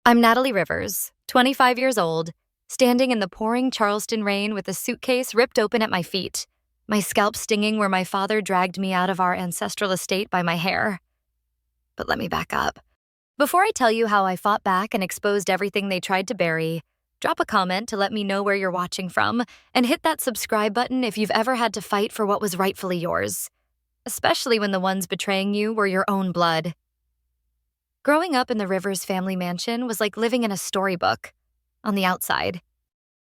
I'm Natalie Rivers, 25 years old, standing in the pouring Charleston rain with a suitcase ripped open at my feet, my scalp stinging where my father dragged me out of our ancestral estate by my hair. But let me back up. Before I tell you how I fought back and exposed everything they tried to bury, drop a comment to let me know where you're watching from, and hit that subscribe button if you've ever had to fight for what was rightfully yours, especially when the ones betraying you were your own blood. Growing up in the Rivers family mansion was like living in a storybook, on the outside.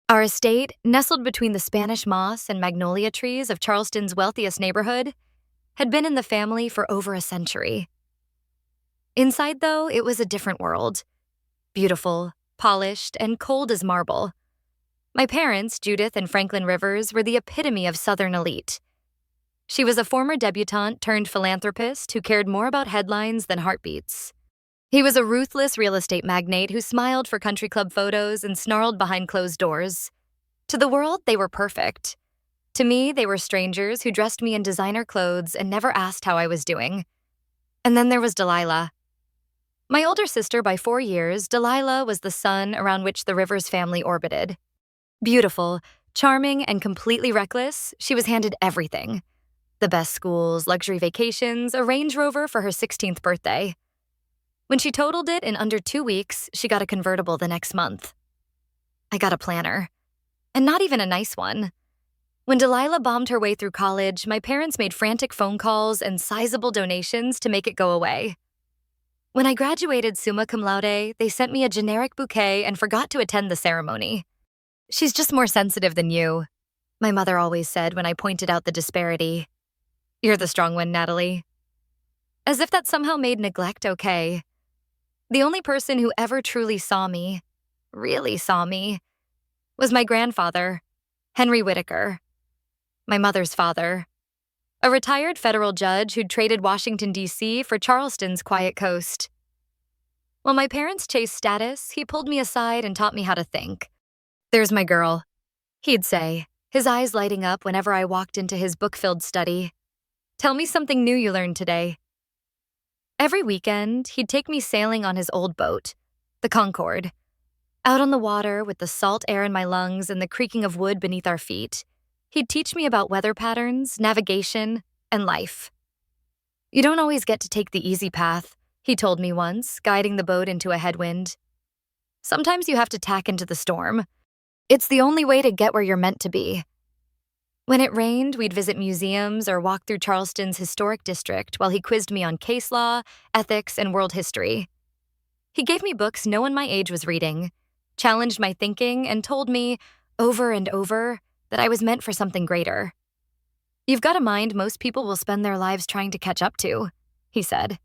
Our estate, nestled between the Spanish moss and magnolia trees of Charleston's wealthiest neighborhood, had been in the family for over a century. Inside, though, it was a different world. Beautiful, polished, and cold as marble. My parents, Judith and Franklin Rivers, were the epitome of Southern elite. She was a former debutante turned philanthropist who cared more about headlines than heartbeats. He was a ruthless real estate magnate who smiled for country club photos and snarled behind closed doors. To the world, they were perfect. To me, they were strangers who dressed me in designer clothes and never asked how I was doing. And then there was Delilah. My older sister by 4 years, Delilah was the sun around which the Rivers family orbited. Beautiful, charming, and completely reckless, she was handed everything. The best schools, luxury vacations, a Range Rover for her 16th birthday. When she totaled it in under 2 weeks, she got a convertible the next month. I got a planner. And not even a nice one. When Delilah bombed her way through college, my parents made frantic phone calls and sizable donations to make it go away. When I graduated summa cum laude, they sent me a generic bouquet and forgot to attend the ceremony. "She's just more sensitive than you," my mother always said when I pointed out the disparity. "You're the strong one, Natalie." As if that somehow made neglect okay. The only person who ever truly saw me, really saw me, was my grandfather, Henry Whitaker, my mother's father, a retired federal judge who'd traded Washington, D.C. for Charleston's quiet coast. While my parents chased status, he pulled me aside and taught me how to think. "There's my girl," he'd say, his eyes lighting up whenever I walked into his book-filled study. "Tell me something new you learned today." Every weekend, he'd take me sailing on his old boat, the Concord. Out on the water with the salt air in my lungs and the creaking of wood beneath our feet, he'd teach me about weather patterns, navigation, and life. "You don't always get to take the easy path," he told me once, guiding the boat into a headwind. "Sometimes you have to tack into the storm. It's the only way to get where you're meant to be." When it rained, we'd visit museums or walk through Charleston's historic district while he quizzed me on case law, ethics, and world history. He gave me books no one my age was reading, challenged my thinking, and told me, over and over, that I was meant for something greater. "You've got a mind most people will spend their lives trying to catch up to," he said.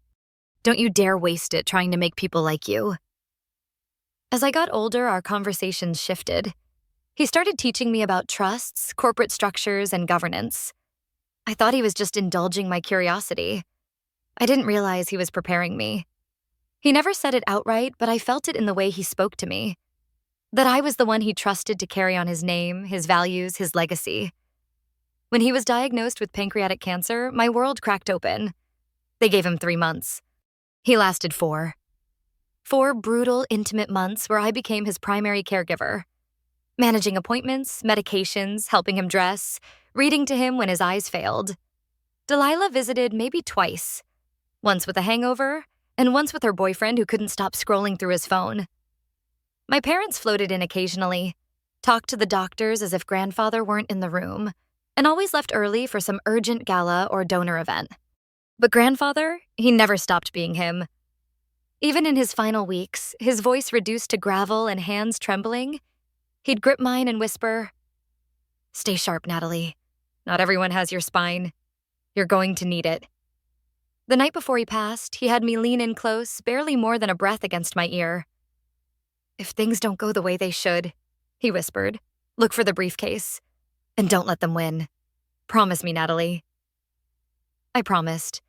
"Don't you dare waste it trying to make people like you." As I got older, our conversations shifted. He started teaching me about trusts, corporate structures, and governance. I thought he was just indulging my curiosity. I didn't realize he was preparing me. He never said it outright, but I felt it in the way he spoke to me. That I was the one he trusted to carry on his name, his values, his legacy. When he was diagnosed with pancreatic cancer, my world cracked open. They gave him 3 months. He lasted 4. 4 brutal, intimate months where I became his primary caregiver. Managing appointments, medications, helping him dress, reading to him when his eyes failed. Delilah visited maybe twice. Once with a hangover, and once with her boyfriend who couldn't stop scrolling through his phone. My parents floated in occasionally, talked to the doctors as if grandfather weren't in the room, and always left early for some urgent gala or donor event. But grandfather, he never stopped being him. Even in his final weeks, his voice reduced to gravel and hands trembling, he'd grip mine and whisper, "Stay sharp, Natalie. Not everyone has your spine. You're going to need it." The night before he passed, he had me lean in close, barely more than a breath against my ear. "If things don't go the way they should," he whispered, "look for the briefcase. And don't let them win. Promise me, Natalie." I promised,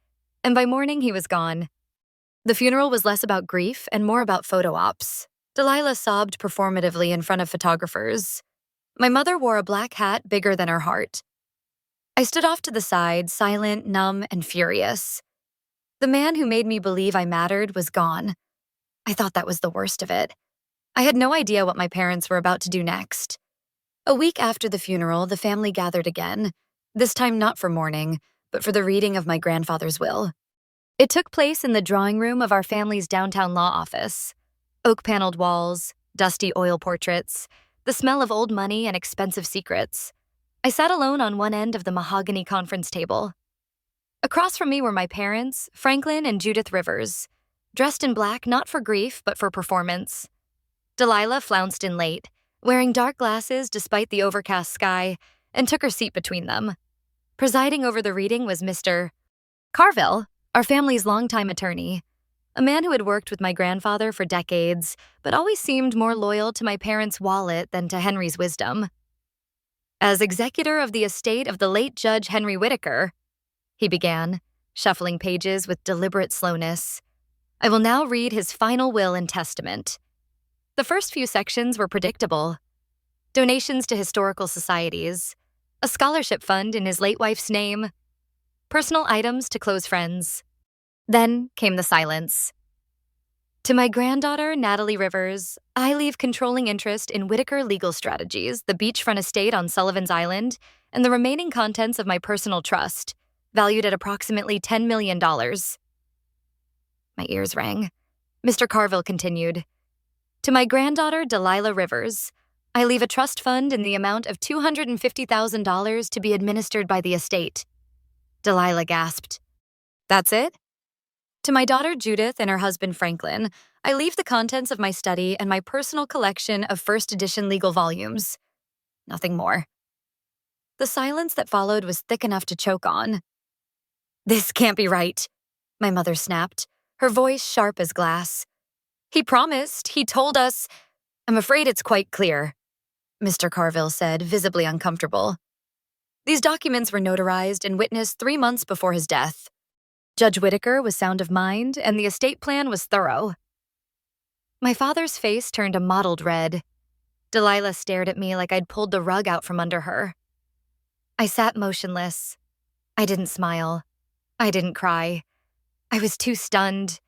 and by morning he was gone. The funeral was less about grief and more about photo ops. Delilah sobbed performatively in front of photographers. My mother wore a black hat bigger than her heart. I stood off to the side, silent, numb, and furious. The man who made me believe I mattered was gone. I thought that was the worst of it. I had no idea what my parents were about to do next. A week after the funeral, the family gathered again, this time not for mourning, but for the reading of my grandfather's will. It took place in the drawing room of our family's downtown law office. Oak-paneled walls, dusty oil portraits, the smell of old money and expensive secrets. I sat alone on one end of the mahogany conference table. Across from me were my parents, Franklin and Judith Rivers, dressed in black not for grief but for performance. Delilah flounced in late, wearing dark glasses despite the overcast sky, and took her seat between them. Presiding over the reading was Mr. Carville, our family's longtime attorney, a man who had worked with my grandfather for decades, but always seemed more loyal to my parents' wallet than to Henry's wisdom. As executor of the estate of the late Judge Henry Whittaker, he began, shuffling pages with deliberate slowness, I will now read his final will and testament. The first few sections were predictable. Donations to historical societies, a scholarship fund in his late wife's name, personal items to close friends. Then came the silence. To my granddaughter, Natalie Rivers, I leave controlling interest in Whittaker Legal Strategies, the beachfront estate on Sullivan's Island, and the remaining contents of my personal trust, valued at approximately $10 million. My ears rang. Mr. Carville continued, to my granddaughter, Delilah Rivers, I leave a trust fund in the amount of $250,000 to be administered by the estate. Delilah gasped. That's it? To my daughter Judith and her husband Franklin, I leave the contents of my study and my personal collection of first edition legal volumes. Nothing more. The silence that followed was thick enough to choke on. This can't be right, my mother snapped, her voice sharp as glass. He promised, he told us. I'm afraid it's quite clear, Mr. Carville said, visibly uncomfortable. These documents were notarized and witnessed 3 months before his death. Judge Whittaker was sound of mind, and the estate plan was thorough. My father's face turned a mottled red. Delilah stared at me like I'd pulled the rug out from under her. I sat motionless. I didn't smile. I didn't cry. I was too stunned.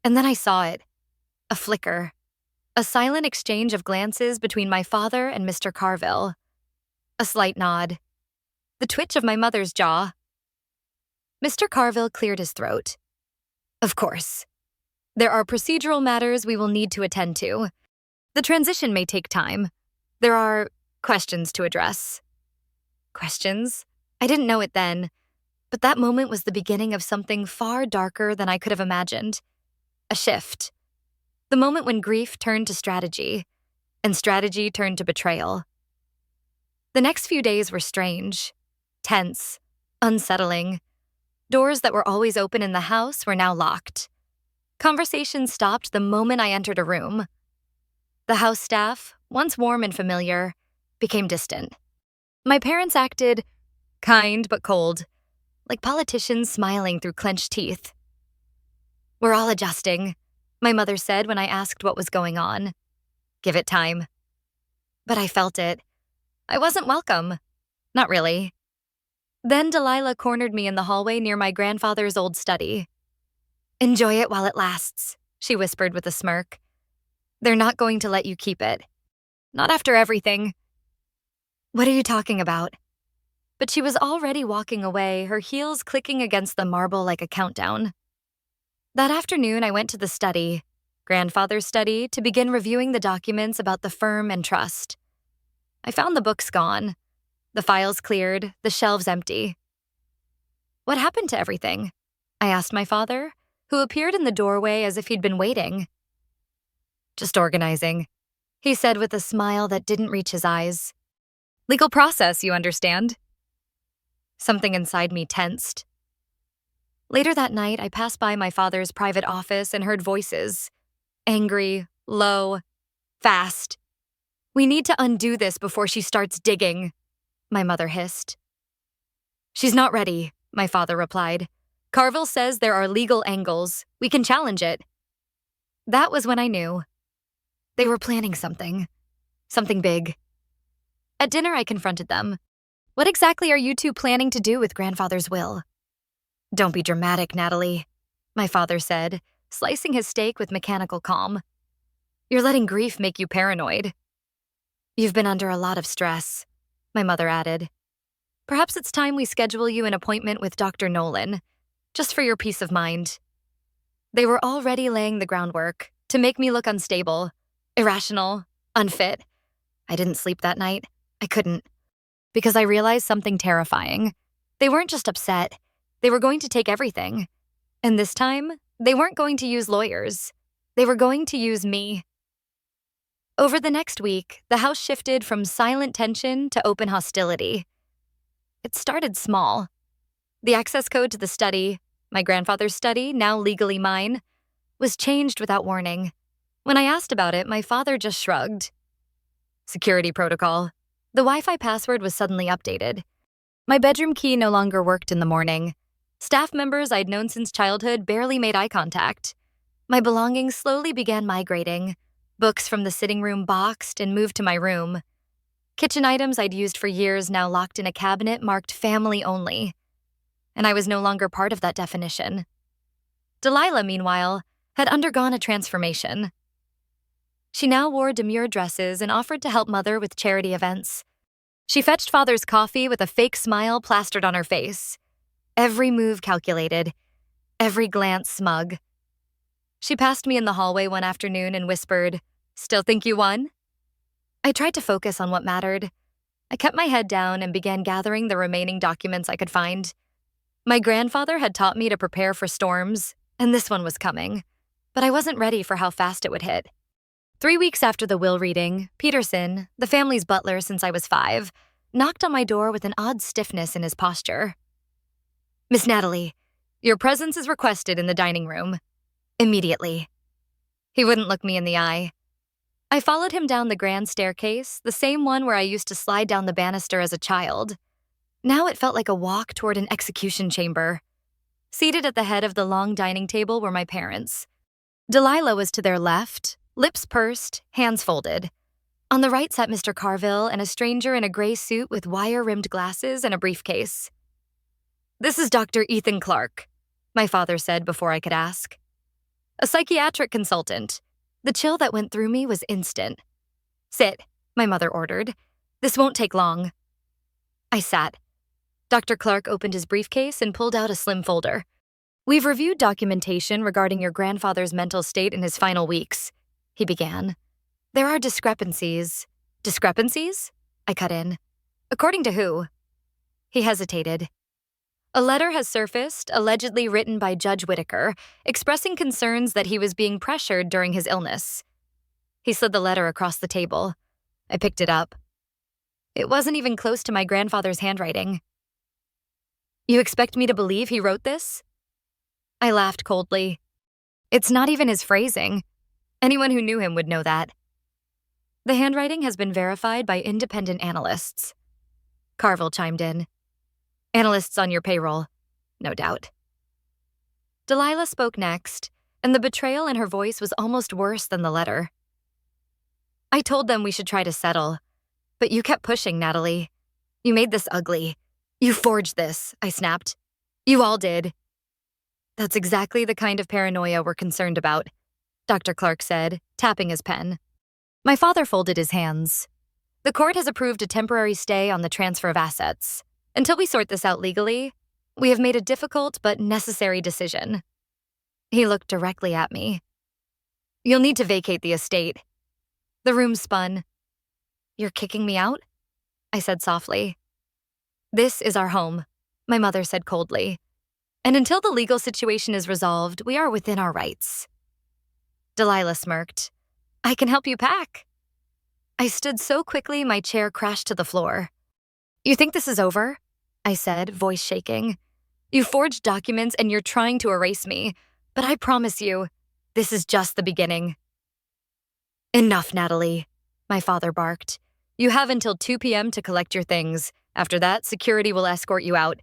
And then I saw it. A flicker. A silent exchange of glances between my father and Mr. Carville. A slight nod. The twitch of my mother's jaw. Mr. Carville cleared his throat. Of course. There are procedural matters we will need to attend to. The transition may take time. There are questions to address. Questions? I didn't know it then, but that moment was the beginning of something far darker than I could have imagined. A shift. The moment when grief turned to strategy, and strategy turned to betrayal. The next few days were strange, tense, unsettling. Doors that were always open in the house were now locked. Conversations stopped the moment I entered a room. The house staff, once warm and familiar, became distant. My parents acted kind but cold, like politicians smiling through clenched teeth. We're all adjusting, my mother said when I asked what was going on. Give it time. But I felt it. I wasn't welcome. Not really. Then Delilah cornered me in the hallway near my grandfather's old study. Enjoy it while it lasts, she whispered with a smirk. They're not going to let you keep it. Not after everything. What are you talking about? But she was already walking away, her heels clicking against the marble like a countdown. That afternoon, I went to the study, grandfather's study, to begin reviewing the documents about the firm and trust. I found the books gone, the files cleared, the shelves empty. What happened to everything? I asked my father, who appeared in the doorway as if he'd been waiting. Just organizing, he said with a smile that didn't reach his eyes. Legal process, you understand? Something inside me tensed. Later that night, I passed by my father's private office and heard voices. Angry, low, fast. We need to undo this before she starts digging, my mother hissed. She's not ready, my father replied. Carville says there are legal angles. We can challenge it. That was when I knew. They were planning something. Something big. At dinner, I confronted them. What exactly are you two planning to do with grandfather's will? Don't be dramatic, Natalie, my father said, slicing his steak with mechanical calm. "You're letting grief make you paranoid." "You've been under a lot of stress," my mother added. "Perhaps it's time we schedule you an appointment with Dr. Nolan, just for your peace of mind." They were already laying the groundwork to make me look unstable, irrational, unfit. I didn't sleep that night. I couldn't. Because I realized something terrifying. They weren't just upset. They were going to take everything. And this time, they weren't going to use lawyers. They were going to use me. Over the next week, the house shifted from silent tension to open hostility. It started small. The access code to the study, my grandfather's study, now legally mine, was changed without warning. When I asked about it, my father just shrugged. Security protocol. The Wi-Fi password was suddenly updated. My bedroom key no longer worked in the morning. Staff members I'd known since childhood barely made eye contact. My belongings slowly began migrating. Books from the sitting room boxed and moved to my room. Kitchen items I'd used for years now locked in a cabinet marked family only. And I was no longer part of that definition. Delilah, meanwhile, had undergone a transformation. She now wore demure dresses and offered to help Mother with charity events. She fetched Father's coffee with a fake smile plastered on her face. Every move calculated, every glance smug. She passed me in the hallway one afternoon and whispered, "Still think you won?" I tried to focus on what mattered. I kept my head down and began gathering the remaining documents I could find. My grandfather had taught me to prepare for storms, and this one was coming. But I wasn't ready for how fast it would hit. 3 weeks after the will reading, Peterson, the family's butler since I was 5, knocked on my door with an odd stiffness in his posture. "Miss Natalie, your presence is requested in the dining room. Immediately." He wouldn't look me in the eye. I followed him down the grand staircase, the same one where I used to slide down the banister as a child. Now it felt like a walk toward an execution chamber. Seated at the head of the long dining table were my parents. Delilah was to their left, lips pursed, hands folded. On the right sat Mr. Carville and a stranger in a gray suit with wire-rimmed glasses and a briefcase. "This is Dr. Ethan Clark," my father said before I could ask. "A psychiatric consultant." The chill that went through me was instant. "Sit," my mother ordered. "This won't take long." I sat. Dr. Clark opened his briefcase and pulled out a slim folder. "We've reviewed documentation regarding your grandfather's mental state in his final weeks," he began. "There are discrepancies." "Discrepancies?" I cut in. "According to who?" He hesitated. "A letter has surfaced, allegedly written by Judge Whitaker, expressing concerns that he was being pressured during his illness." He slid the letter across the table. I picked it up. It wasn't even close to my grandfather's handwriting. "You expect me to believe he wrote this?" I laughed coldly. "It's not even his phrasing. Anyone who knew him would know that." "The handwriting has been verified by independent analysts." Carville chimed in. "Analysts on your payroll, no doubt." Delilah spoke next, and the betrayal in her voice was almost worse than the letter. "I told them we should try to settle, but you kept pushing, Natalie. You made this ugly. You forged this," I snapped. "You all did." "That's exactly the kind of paranoia we're concerned about," Dr. Clark said, tapping his pen. My father folded his hands. "The court has approved a temporary stay on the transfer of assets. Until we sort this out legally, we have made a difficult but necessary decision." He looked directly at me. "You'll need to vacate the estate." The room spun. "You're kicking me out?" I said softly. "This is our home," my mother said coldly. "And until the legal situation is resolved, we are within our rights." Delilah smirked. "I can help you pack." I stood so quickly my chair crashed to the floor. "You think this is over?" I said, voice shaking. "You forged documents and you're trying to erase me, but I promise you, this is just the beginning." "Enough, Natalie," my father barked. "You have until 2 p.m. to collect your things. After that, security will escort you out."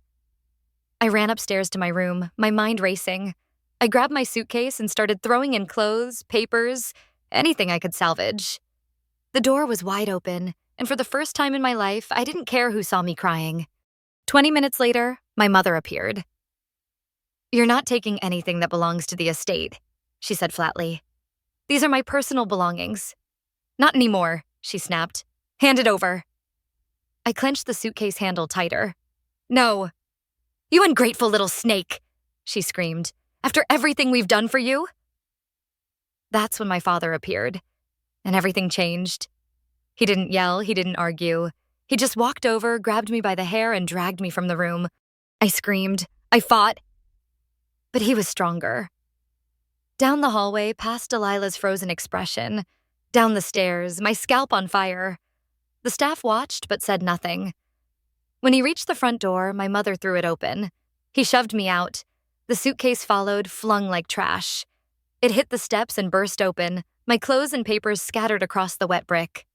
I ran upstairs to my room, my mind racing. I grabbed my suitcase and started throwing in clothes, papers, anything I could salvage. The door was wide open, and for the first time in my life, I didn't care who saw me crying. 20 minutes later, my mother appeared. "You're not taking anything that belongs to the estate," she said flatly. These are my personal belongings. Not anymore, she snapped. Hand it over. I clenched the suitcase handle tighter. No. You ungrateful little snake, she screamed. After everything we've done for you? That's when my father appeared, and everything changed. He didn't yell, he didn't argue. He just walked over, grabbed me by the hair, and dragged me from the room. I screamed. I fought. But he was stronger. Down the hallway, past Delilah's frozen expression. Down the stairs, my scalp on fire. The staff watched but said nothing. When he reached the front door, my mother threw it open. He shoved me out. The suitcase followed, flung like trash. It hit the steps and burst open, my clothes and papers scattered across the wet brick.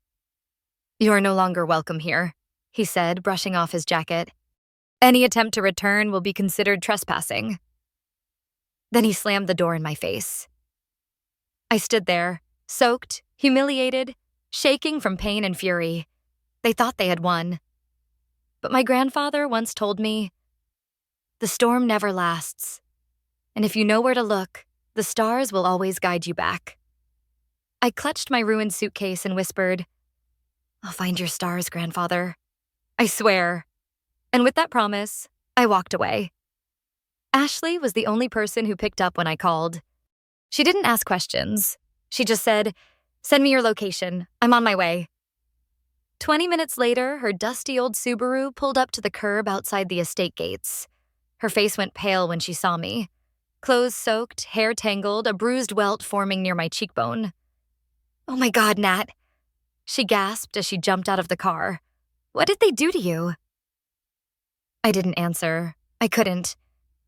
You are no longer welcome here, he said, brushing off his jacket. Any attempt to return will be considered trespassing. Then he slammed the door in my face. I stood there, soaked, humiliated, shaking from pain and fury. They thought they had won. But my grandfather once told me, the storm never lasts, and if you know where to look, the stars will always guide you back. I clutched my ruined suitcase and whispered, I'll find your stars, grandfather. I swear. And with that promise, I walked away. Ashley was the only person who picked up when I called. She didn't ask questions. She just said, send me your location. I'm on my way. 20 minutes later, her dusty old Subaru pulled up to the curb outside the estate gates. Her face went pale when she saw me. Clothes soaked, hair tangled, a bruised welt forming near my cheekbone. Oh my God, Nat, she gasped as she jumped out of the car. What did they do to you? I didn't answer. I couldn't.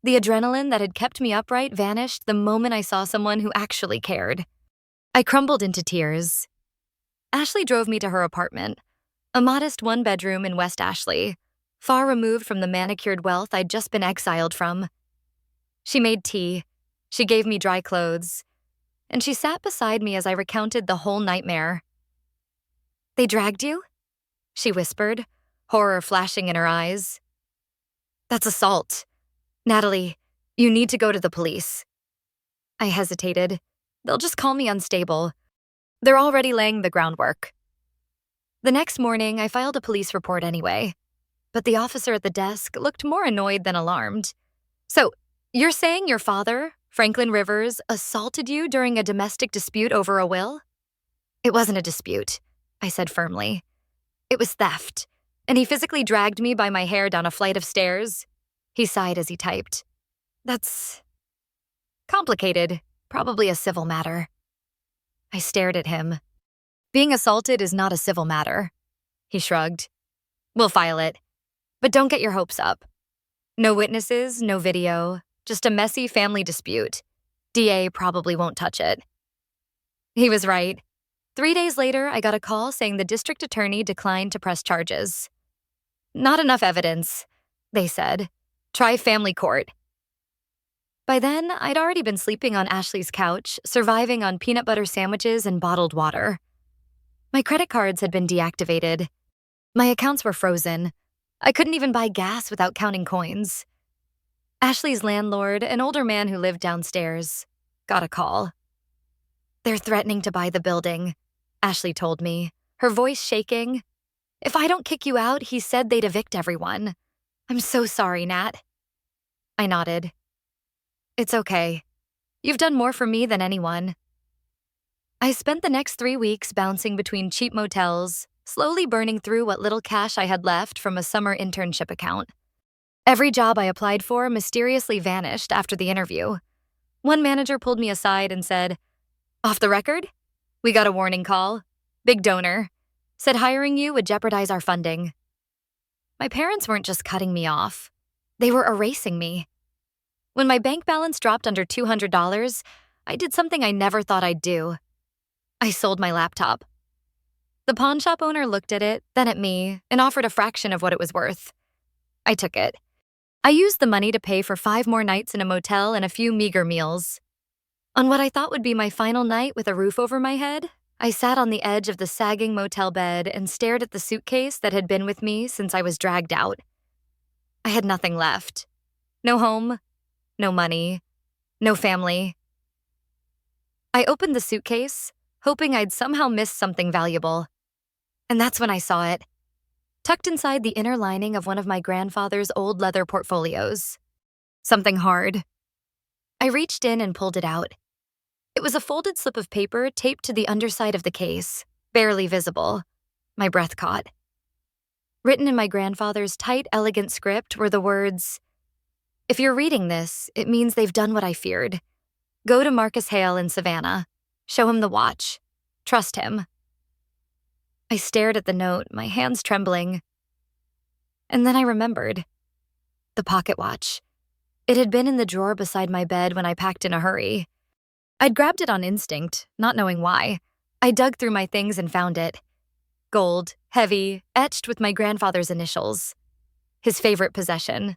The adrenaline that had kept me upright vanished the moment I saw someone who actually cared. I crumbled into tears. Ashley drove me to her apartment, a modest one-bedroom in West Ashley, far removed from the manicured wealth I'd just been exiled from. She made tea, she gave me dry clothes, and she sat beside me as I recounted the whole nightmare. They dragged you? She whispered, horror flashing in her eyes. That's assault. Natalie, you need to go to the police. I hesitated. They'll just call me unstable. They're already laying the groundwork. The next morning, I filed a police report anyway, but the officer at the desk looked more annoyed than alarmed. So, you're saying your father, Franklin Rivers, assaulted you during a domestic dispute over a will? It wasn't a dispute, I said firmly. It was theft, and he physically dragged me by my hair down a flight of stairs. He sighed as he typed. That's complicated, probably a civil matter. I stared at him. Being assaulted is not a civil matter. He shrugged. We'll file it, but don't get your hopes up. No witnesses, no video, just a messy family dispute. DA probably won't touch it. He was right. 3 days later, I got a call saying the district attorney declined to press charges. Not enough evidence, they said. Try family court. By then, I'd already been sleeping on Ashley's couch, surviving on peanut butter sandwiches and bottled water. My credit cards had been deactivated. My accounts were frozen. I couldn't even buy gas without counting coins. Ashley's landlord, an older man who lived downstairs, got a call. They're threatening to buy the building, Ashley told me, her voice shaking. If I don't kick you out, he said they'd evict everyone. I'm so sorry, Nat. I nodded. It's okay. You've done more for me than anyone. I spent the next 3 weeks bouncing between cheap motels, slowly burning through what little cash I had left from a summer internship account. Every job I applied for mysteriously vanished after the interview. One manager pulled me aside and said, "Off the record? We got a warning call. Big donor. Said hiring you would jeopardize our funding." My parents weren't just cutting me off. They were erasing me. When my bank balance dropped under $200, I did something I never thought I'd do. I sold my laptop. The pawn shop owner looked at it, then at me, and offered a fraction of what it was worth. I took it. I used the money to pay for 5 more nights in a motel and a few meager meals. On what I thought would be my final night with a roof over my head, I sat on the edge of the sagging motel bed and stared at the suitcase that had been with me since I was dragged out. I had nothing left. No home, no money, no family. I opened the suitcase, hoping I'd somehow missed something valuable. And that's when I saw it, tucked inside the inner lining of one of my grandfather's old leather portfolios. Something hard. I reached in and pulled it out. It was a folded slip of paper taped to the underside of the case, barely visible. My breath caught. Written in my grandfather's tight, elegant script were the words, "If you're reading this, it means they've done what I feared. Go to Marcus Hale in Savannah. Show him the watch. Trust him." I stared at the note, my hands trembling. And then I remembered. The pocket watch. It had been in the drawer beside my bed when I packed in a hurry. I'd grabbed it on instinct, not knowing why. I dug through my things and found it. Gold, heavy, etched with my grandfather's initials. His favorite possession.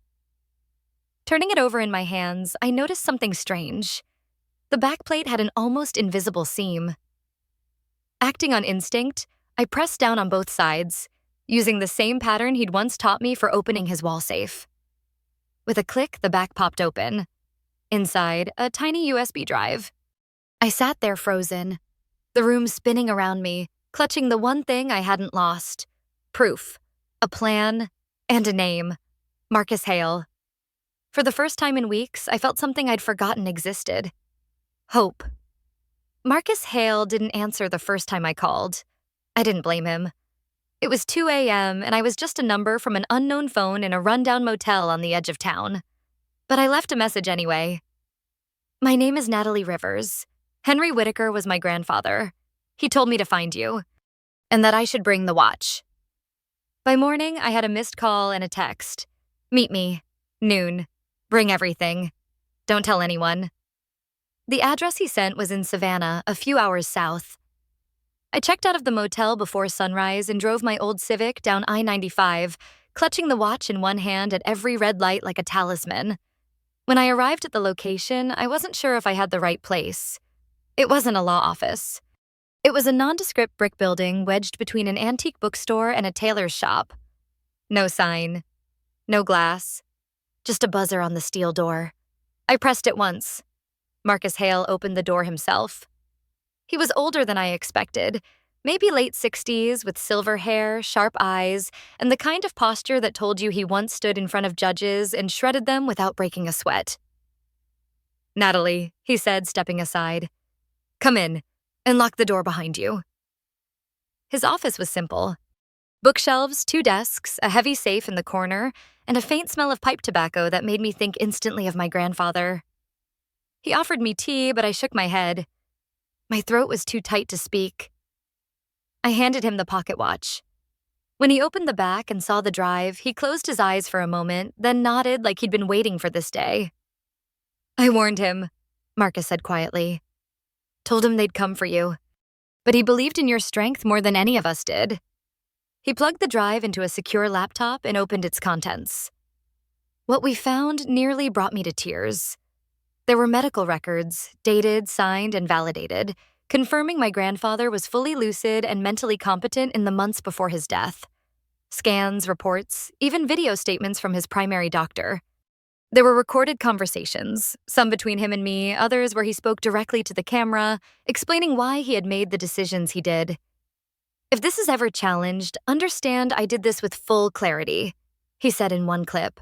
Turning it over in my hands, I noticed something strange. The backplate had an almost invisible seam. Acting on instinct, I pressed down on both sides, using the same pattern he'd once taught me for opening his wall safe. With a click, the back popped open. Inside, a tiny USB drive. I sat there frozen, the room spinning around me, clutching the one thing I hadn't lost. Proof, a plan, and a name. Marcus Hale. For the first time in weeks, I felt something I'd forgotten existed. Hope. Marcus Hale didn't answer the first time I called. I didn't blame him. It was 2 a.m., and I was just a number from an unknown phone in a rundown motel on the edge of town. But I left a message anyway. "My name is Natalie Rivers. Henry Whitaker was my grandfather. He told me to find you, and that I should bring the watch." By morning, I had a missed call and a text. "Meet me. Noon. Bring everything. Don't tell anyone." The address he sent was in Savannah, a few hours south. I checked out of the motel before sunrise and drove my old Civic down I-95, clutching the watch in one hand at every red light like a talisman. When I arrived at the location, I wasn't sure if I had the right place. It wasn't a law office. It was a nondescript brick building wedged between an antique bookstore and a tailor's shop. No sign. No glass. Just a buzzer on the steel door. I pressed it once. Marcus Hale opened the door himself. He was older than I expected, maybe late 60s, with silver hair, sharp eyes, and the kind of posture that told you he once stood in front of judges and shredded them without breaking a sweat. "Natalie," he said, stepping aside. "Come in, and lock the door behind you." His office was simple. Bookshelves, 2 desks, a heavy safe in the corner, and a faint smell of pipe tobacco that made me think instantly of my grandfather. He offered me tea, but I shook my head. My throat was too tight to speak. I handed him the pocket watch. When he opened the back and saw the drive, he closed his eyes for a moment, then nodded like he'd been waiting for this day. "I warned him," Marcus said quietly. "Told him they'd come for you. But he believed in your strength more than any of us did." He plugged the drive into a secure laptop and opened its contents. What we found nearly brought me to tears. There were medical records, dated, signed, and validated, confirming my grandfather was fully lucid and mentally competent in the months before his death. Scans, reports, even video statements from his primary doctor. There were recorded conversations, some between him and me, others where he spoke directly to the camera, explaining why he had made the decisions he did. "If this is ever challenged, understand I did this with full clarity," he said in one clip.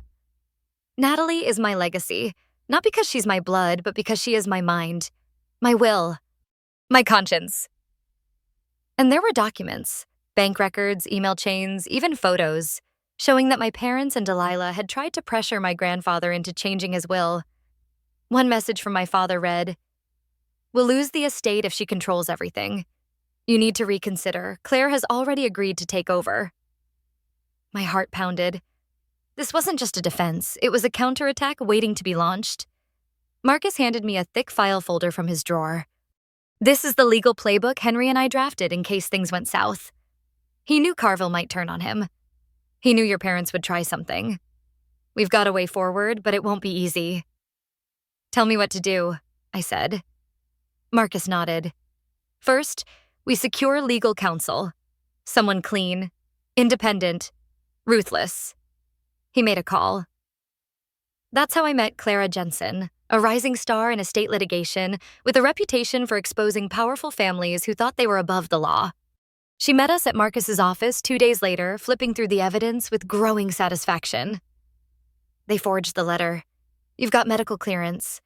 "Natalie is my legacy. Not because she's my blood, but because she is my mind, my will, my conscience." And there were documents, bank records, email chains, even photos, showing that my parents and Delilah had tried to pressure my grandfather into changing his will. One message from my father read, "We'll lose the estate if she controls everything. You need to reconsider. Claire has already agreed to take over." My heart pounded. This wasn't just a defense, it was a counterattack waiting to be launched. Marcus handed me a thick file folder from his drawer. "This is the legal playbook Henry and I drafted in case things went south. He knew Carville might turn on him. He knew your parents would try something. We've got a way forward, but it won't be easy." "Tell me what to do," I said. Marcus nodded. "First, we secure legal counsel. Someone clean, independent, ruthless." He made a call. That's how I met Clara Jensen, a rising star in estate litigation with a reputation for exposing powerful families who thought they were above the law. She met us at Marcus's office 2 days later, flipping through the evidence with growing satisfaction. They forged the letter. You've got medical clearance.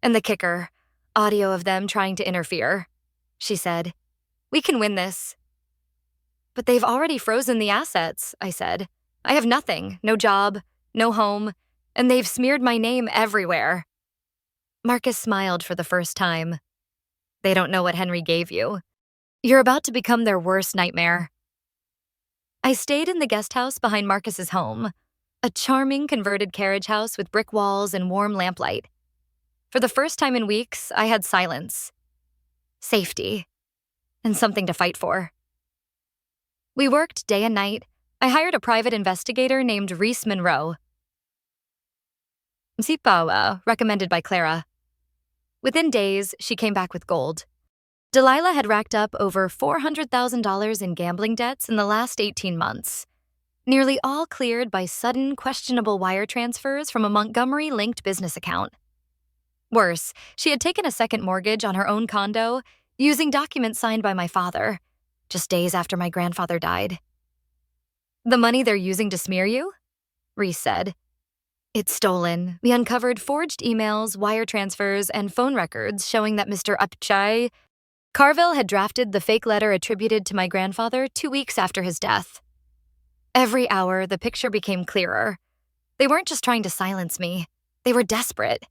And the kicker, audio of them trying to interfere. She said, "We can win this." "But they've already frozen the assets," I said. "I have nothing, no job, no home, and they've smeared my name everywhere." Marcus smiled for the first time. "They don't know what Henry gave you. You're about to become their worst nightmare." I stayed in the guest house behind Marcus's home, a charming converted carriage house with brick walls and warm lamplight. For the first time in weeks, I had silence, safety, and something to fight for. We worked day and night. I hired a private investigator named Reese Monroe. Zipawa, recommended by Clara. Within days, she came back with gold. Delilah had racked up over $400,000 in gambling debts in the last 18 months, nearly all cleared by sudden, questionable wire transfers from a Montgomery-linked business account. Worse, she had taken a second mortgage on her own condo using documents signed by my father, just days after my grandfather died. "The money they're using to smear you?" Reese said. "It's stolen. We uncovered forged emails, wire transfers, and phone records showing that Mr. Upchai Carville had drafted the fake letter attributed to my grandfather 2 weeks after his death. Every hour, the picture became clearer. They weren't just trying to silence me. They were desperate,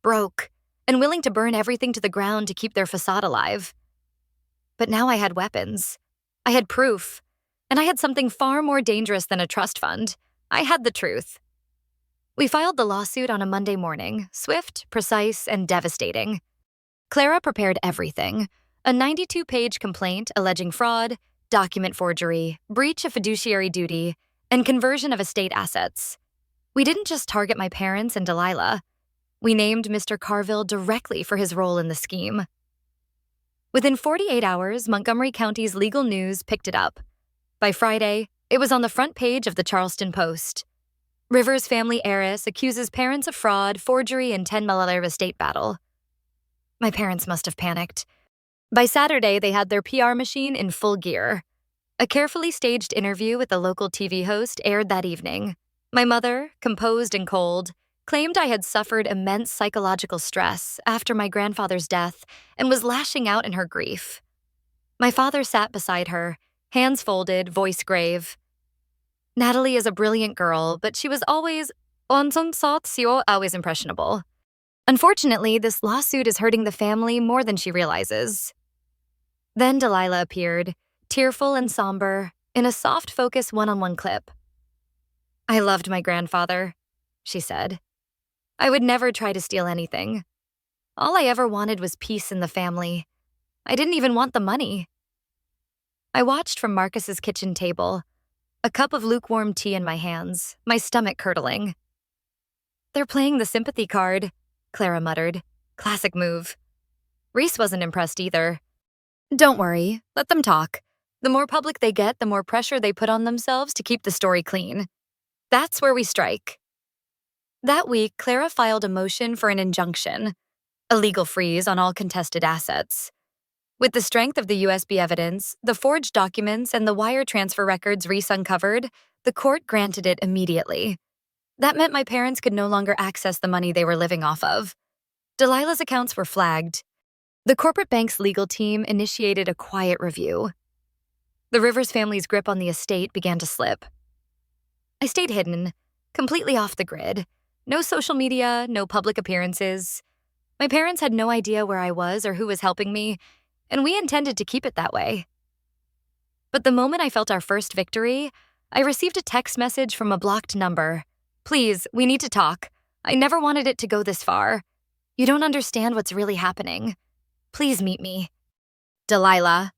broke, and willing to burn everything to the ground to keep their facade alive. But now I had weapons. I had proof. And I had something far more dangerous than a trust fund. I had the truth. We filed the lawsuit on a Monday morning, swift, precise, and devastating. Clara prepared everything. A 92-page complaint alleging fraud, document forgery, breach of fiduciary duty, and conversion of estate assets. We didn't just target my parents and Delilah. We named Mr. Carville directly for his role in the scheme. Within 48 hours, Montgomery County's legal news picked it up. By Friday, it was on the front page of the Charleston Post. Rivers family heiress accuses parents of fraud, forgery, and $10 million estate battle. My parents must have panicked. By Saturday, they had their PR machine in full gear. A carefully staged interview with the local TV host aired that evening. My mother, composed and cold, claimed I had suffered immense psychological stress after my grandfather's death and was lashing out in her grief. My father sat beside her, hands folded, voice grave. "Natalie is a brilliant girl, but she was always impressionable. Unfortunately, this lawsuit is hurting the family more than she realizes." Then Delilah appeared, tearful and somber, in a soft focus one-on-one clip. "I loved my grandfather," she said. "I would never try to steal anything. All I ever wanted was peace in the family. I didn't even want the money." I watched from Marcus's kitchen table, a cup of lukewarm tea in my hands, my stomach curdling. "They're playing the sympathy card," Clara muttered. "Classic move." Reese wasn't impressed either. "Don't worry, let them talk. The more public they get, the more pressure they put on themselves to keep the story clean. That's where we strike." That week, Clara filed a motion for an injunction, a legal freeze on all contested assets. With the strength of the USB evidence, the forged documents, and the wire transfer records Reese uncovered, the court granted it immediately. That meant my parents could no longer access the money they were living off of. Delilah's accounts were flagged. The corporate bank's legal team initiated a quiet review. The Rivers family's grip on the estate began to slip. I stayed hidden, completely off the grid. No social media, no public appearances. My parents had no idea where I was or who was helping me, and we intended to keep it that way. But the moment I felt our first victory, I received a text message from a blocked number. "Please, we need to talk. I never wanted it to go this far. You don't understand what's really happening. Please meet me. Delilah."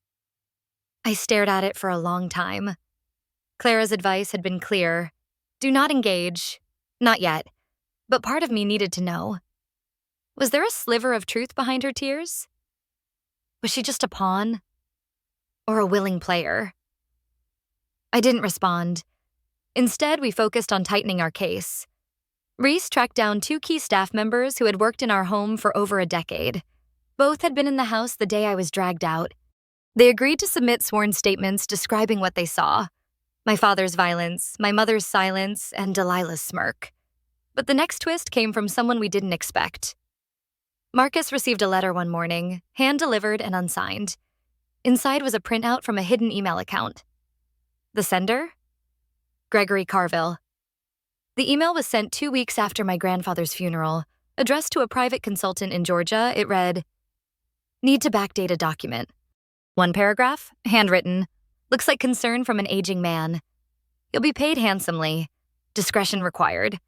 I stared at it for a long time. Clara's advice had been clear. Do not engage. Not yet. But part of me needed to know. Was there a sliver of truth behind her tears? Was she just a pawn? Or a willing player? I didn't respond. Instead, we focused on tightening our case. Reese tracked down two key staff members who had worked in our home for over a decade. Both had been in the house the day I was dragged out. They agreed to submit sworn statements describing what they saw: my father's violence, my mother's silence, and Delilah's smirk. But the next twist came from someone we didn't expect. Marcus received a letter one morning, hand-delivered and unsigned. Inside was a printout from a hidden email account. The sender? Gregory Carville. The email was sent 2 weeks after my grandfather's funeral. Addressed to a private consultant in Georgia, it read, "Need to backdate a document." One paragraph, handwritten. Looks like concern from an aging man. You'll be paid handsomely. Discretion required.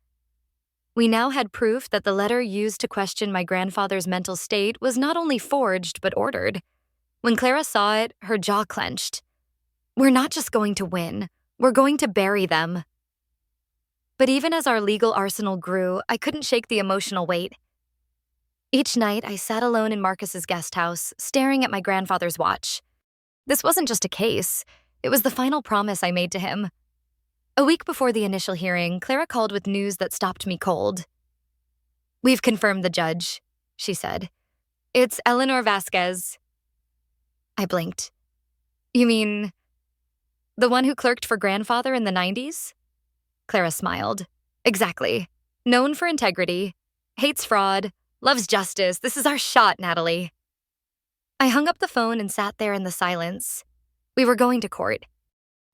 We now had proof that the letter used to question my grandfather's mental state was not only forged, but ordered. When Clara saw it, her jaw clenched. We're not just going to win. We're going to bury them. But even as our legal arsenal grew, I couldn't shake the emotional weight. Each night, I sat alone in Marcus's guest house, staring at my grandfather's watch. This wasn't just a case. It was the final promise I made to him. A week before the initial hearing, Clara called with news that stopped me cold. "We've confirmed the judge," she said. "It's Eleanor Vasquez." I blinked. "You mean the one who clerked for grandfather in the 90s? Clara smiled. "Exactly. Known for integrity, hates fraud, loves justice. This is our shot, Natalie." I hung up the phone and sat there in the silence. We were going to court.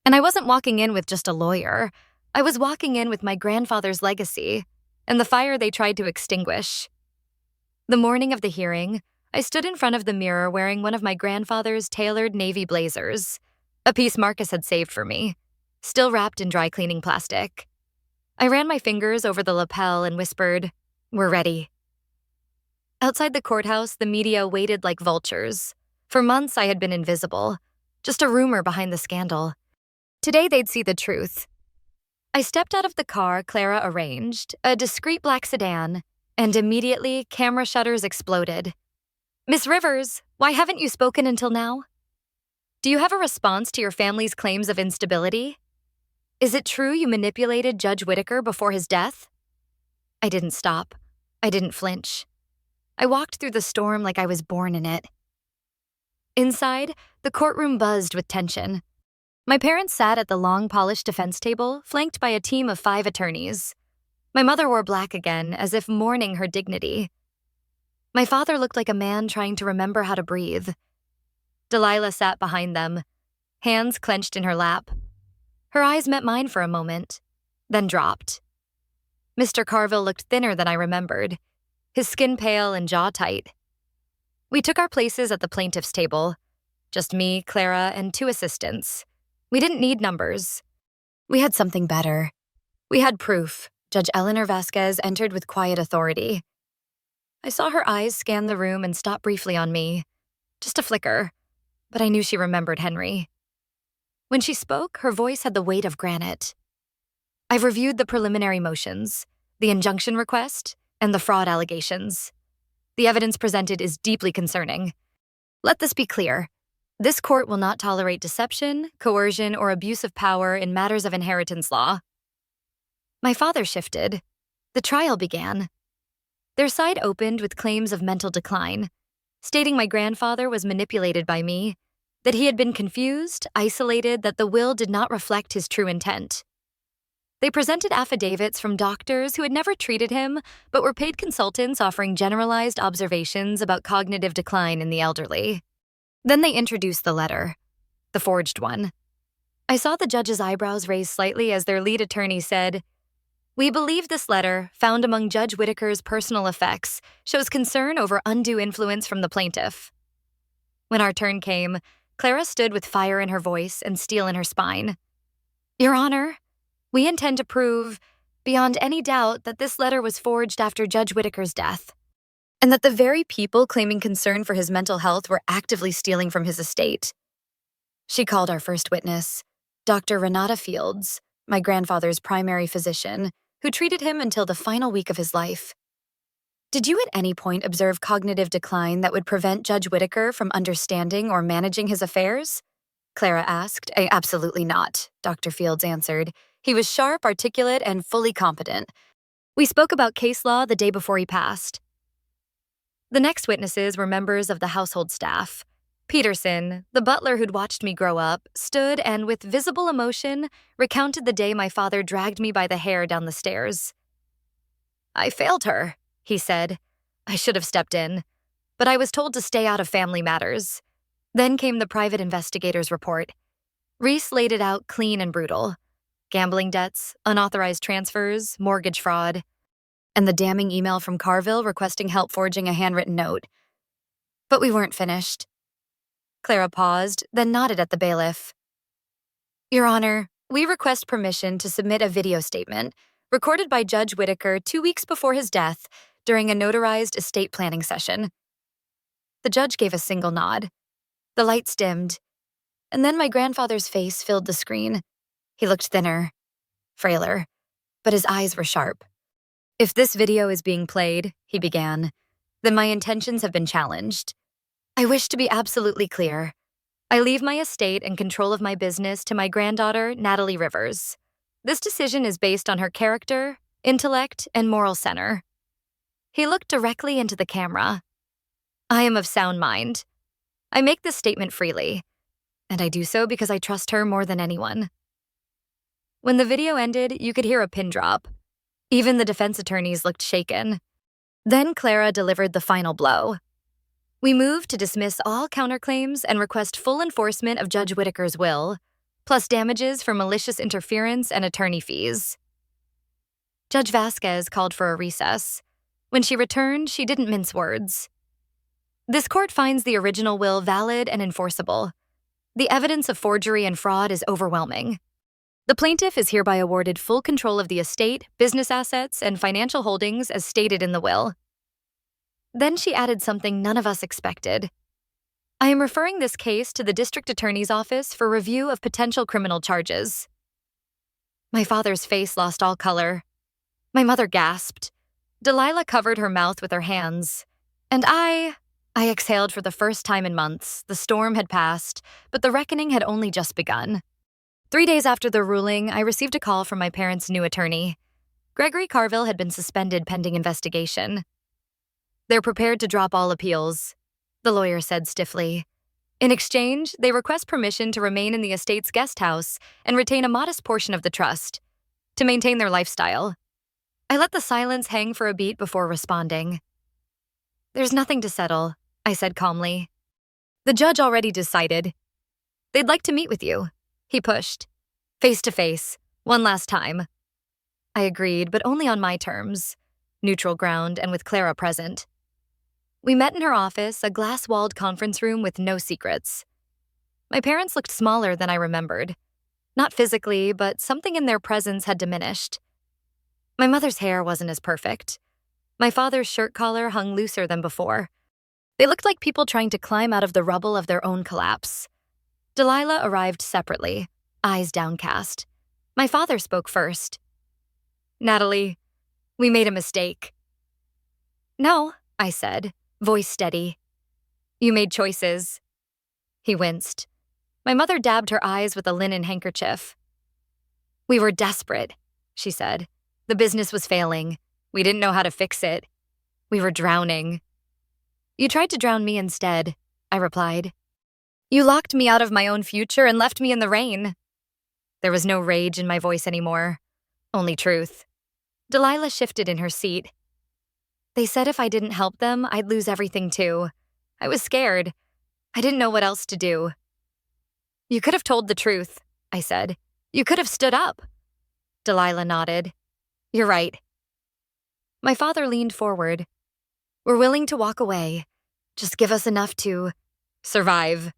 And I wasn't walking in with just a lawyer. I was walking in with my grandfather's legacy and the fire they tried to extinguish. The morning of the hearing, I stood in front of the mirror wearing one of my grandfather's tailored navy blazers, a piece Marcus had saved for me, still wrapped in dry cleaning plastic. I ran my fingers over the lapel and whispered, "We're ready." Outside the courthouse, the media waited like vultures. For months, I had been invisible, just a rumor behind the scandal. Today, they'd see the truth. I stepped out of the car Clara arranged, a discreet black sedan, and immediately, camera shutters exploded. "Miss Rivers, why haven't you spoken until now? Do you have a response to your family's claims of instability? Is it true you manipulated Judge Whittaker before his death?" I didn't stop. I didn't flinch. I walked through the storm like I was born in it. Inside, the courtroom buzzed with tension. My parents sat at the long, polished defense table, flanked by a team of 5 attorneys. My mother wore black again, as if mourning her dignity. My father looked like a man trying to remember how to breathe. Delilah sat behind them, hands clenched in her lap. Her eyes met mine for a moment, then dropped. Mr. Carville looked thinner than I remembered, his skin pale and jaw tight. We took our places at the plaintiff's table, just me, Clara, and 2 assistants. We didn't need numbers. We had something better. We had proof. Judge Eleanor Vasquez entered with quiet authority. I saw her eyes scan the room and stop briefly on me. Just a flicker, but I knew she remembered Henry. When she spoke, her voice had the weight of granite. "I've reviewed the preliminary motions, the injunction request, and the fraud allegations. The evidence presented is deeply concerning. Let this be clear. This court will not tolerate deception, coercion, or abuse of power in matters of inheritance law." My father shifted. The trial began. Their side opened with claims of mental decline, stating my grandfather was manipulated by me, that he had been confused, isolated, that the will did not reflect his true intent. They presented affidavits from doctors who had never treated him, but were paid consultants offering generalized observations about cognitive decline in the elderly. Then they introduced the letter, the forged one. I saw the judge's eyebrows raise slightly as their lead attorney said, "We believe this letter, found among Judge Whittaker's personal effects, shows concern over undue influence from the plaintiff." When our turn came, Clara stood with fire in her voice and steel in her spine. "Your Honor, we intend to prove, beyond any doubt, that this letter was forged after Judge Whittaker's death, and that the very people claiming concern for his mental health were actively stealing from his estate." She called our first witness, Dr. Renata Fields, my grandfather's primary physician, who treated him until the final week of his life. "Did you at any point observe cognitive decline that would prevent Judge Whittaker from understanding or managing his affairs?" Clara asked. "Absolutely not," Dr. Fields answered. "He was sharp, articulate, and fully competent. We spoke about case law the day before he passed. The next witnesses were members of the household staff. Peterson, the butler who'd watched me grow up, stood and, with visible emotion, recounted the day my father dragged me by the hair down the stairs. "I failed her," he said. "I should have stepped in, but I was told to stay out of family matters." Then came the private investigator's report. Reese laid it out clean and brutal. Gambling debts, unauthorized transfers, mortgage fraud, and the damning email from Carville requesting help forging a handwritten note. But we weren't finished. Clara paused, then nodded at the bailiff. "Your Honor, we request permission to submit a video statement recorded by Judge Whitaker 2 weeks before his death during a notarized estate planning session." The judge gave a single nod. The lights dimmed, and then my grandfather's face filled the screen. He looked thinner, frailer, but his eyes were sharp. "If this video is being played," he began, "then my intentions have been challenged. I wish to be absolutely clear. I leave my estate and control of my business to my granddaughter, Natalie Rivers. This decision is based on her character, intellect, and moral center." He looked directly into the camera. "I am of sound mind. I make this statement freely, and I do so because I trust her more than anyone." When the video ended, you could hear a pin drop. Even the defense attorneys looked shaken. Then Clara delivered the final blow. "We move to dismiss all counterclaims and request full enforcement of Judge Whitaker's will, plus damages for malicious interference and attorney fees." Judge Vasquez called for a recess. When she returned, she didn't mince words. "This court finds the original will valid and enforceable. The evidence of forgery and fraud is overwhelming. The plaintiff is hereby awarded full control of the estate, business assets, and financial holdings as stated in the will." Then she added something none of us expected. "I am referring this case to the district attorney's office for review of potential criminal charges." My father's face lost all color. My mother gasped. Delilah covered her mouth with her hands. And I exhaled for the first time in months. The storm had passed, but the reckoning had only just begun. 3 days after the ruling, I received a call from my parents' new attorney. Gregory Carville had been suspended pending investigation. "They're prepared to drop all appeals," the lawyer said stiffly. "In exchange, they request permission to remain in the estate's guest house and retain a modest portion of the trust, to maintain their lifestyle." I let the silence hang for a beat before responding. "There's nothing to settle," I said calmly. "The judge already decided. They'd like to meet with you." He pushed. "Face to face, one last time." I agreed, but only on my terms. Neutral ground and with Clara present. We met in her office, a glass-walled conference room with no secrets. My parents looked smaller than I remembered. Not physically, but something in their presence had diminished. My mother's hair wasn't as perfect. My father's shirt collar hung looser than before. They looked like people trying to climb out of the rubble of their own collapse. Delilah arrived separately, eyes downcast. My father spoke first. "Natalie, we made a mistake." "No," I said, voice steady. "You made choices." He winced. My mother dabbed her eyes with a linen handkerchief. "We were desperate," she said. "The business was failing. We didn't know how to fix it. We were drowning." "You tried to drown me instead," I replied. "You locked me out of my own future and left me in the rain." There was no rage in my voice anymore, only truth. Delilah shifted in her seat. "They said if I didn't help them, I'd lose everything too. I was scared. I didn't know what else to do." "You could have told the truth," I said. "You could have stood up." Delilah nodded. "You're right." My father leaned forward. "We're willing to walk away. Just give us enough to survive."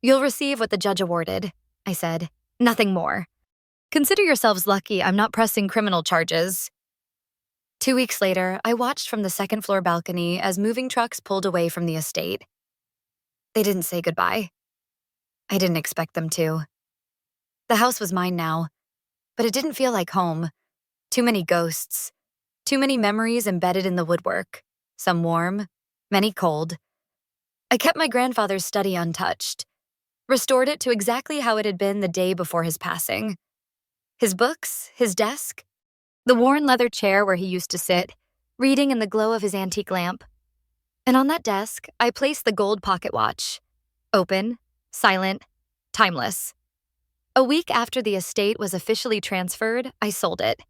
"You'll receive what the judge awarded," I said. "Nothing more. Consider yourselves lucky I'm not pressing criminal charges." 2 weeks later, I watched from the second-floor balcony as moving trucks pulled away from the estate. They didn't say goodbye. I didn't expect them to. The house was mine now, but it didn't feel like home. Too many ghosts. Too many memories embedded in the woodwork. Some warm, many cold. I kept my grandfather's study untouched. Restored it to exactly how it had been the day before his passing. His books, his desk. the worn leather chair where he used to sit, reading in the glow of his antique lamp. And on that desk, I placed the gold pocket watch. Open, silent, timeless. A week after the estate was officially transferred, I sold it.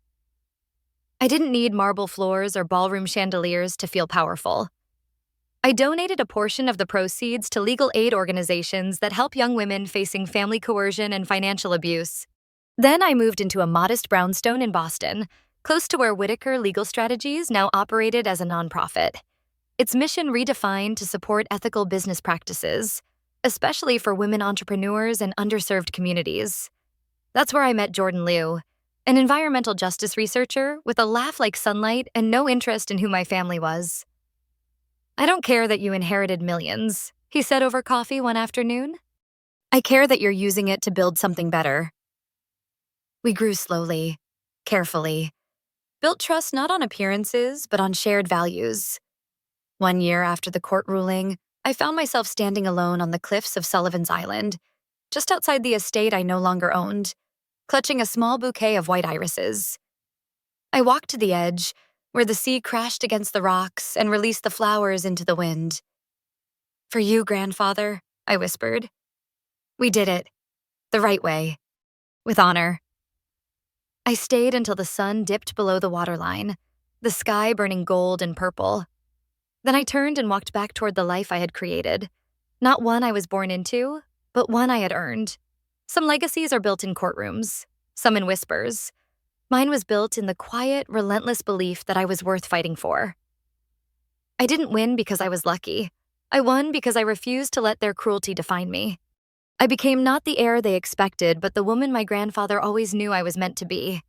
I didn't need marble floors or ballroom chandeliers to feel powerful. I donated a portion of the proceeds to legal aid organizations that help young women facing family coercion and financial abuse. Then I moved into a modest brownstone in Boston, close to where Whitaker Legal Strategies now operated as a nonprofit. Its mission redefined to support ethical business practices, especially for women entrepreneurs and underserved communities. That's where I met Jordan Liu, an environmental justice researcher with a laugh like sunlight and no interest in who my family was. "I don't care that you inherited millions," he said over coffee one afternoon. "I care that you're using it to build something better." We grew slowly, carefully, built trust not on appearances, but on shared values. One year after the court ruling, I found myself standing alone on the cliffs of Sullivan's Island, just outside the estate I no longer owned, clutching a small bouquet of white irises. I walked to the edge, where the sea crashed against the rocks and released the flowers into the wind. "For you, grandfather," I whispered. "We did it. The right way. With honor." I stayed until the sun dipped below the waterline, the sky burning gold and purple. Then I turned and walked back toward the life I had created. Not one I was born into, but one I had earned. Some legacies are built in courtrooms, some in whispers. Mine was built in the quiet, relentless belief that I was worth fighting for. I didn't win because I was lucky. I won because I refused to let their cruelty define me. I became not the heir they expected, but the woman my grandfather always knew I was meant to be.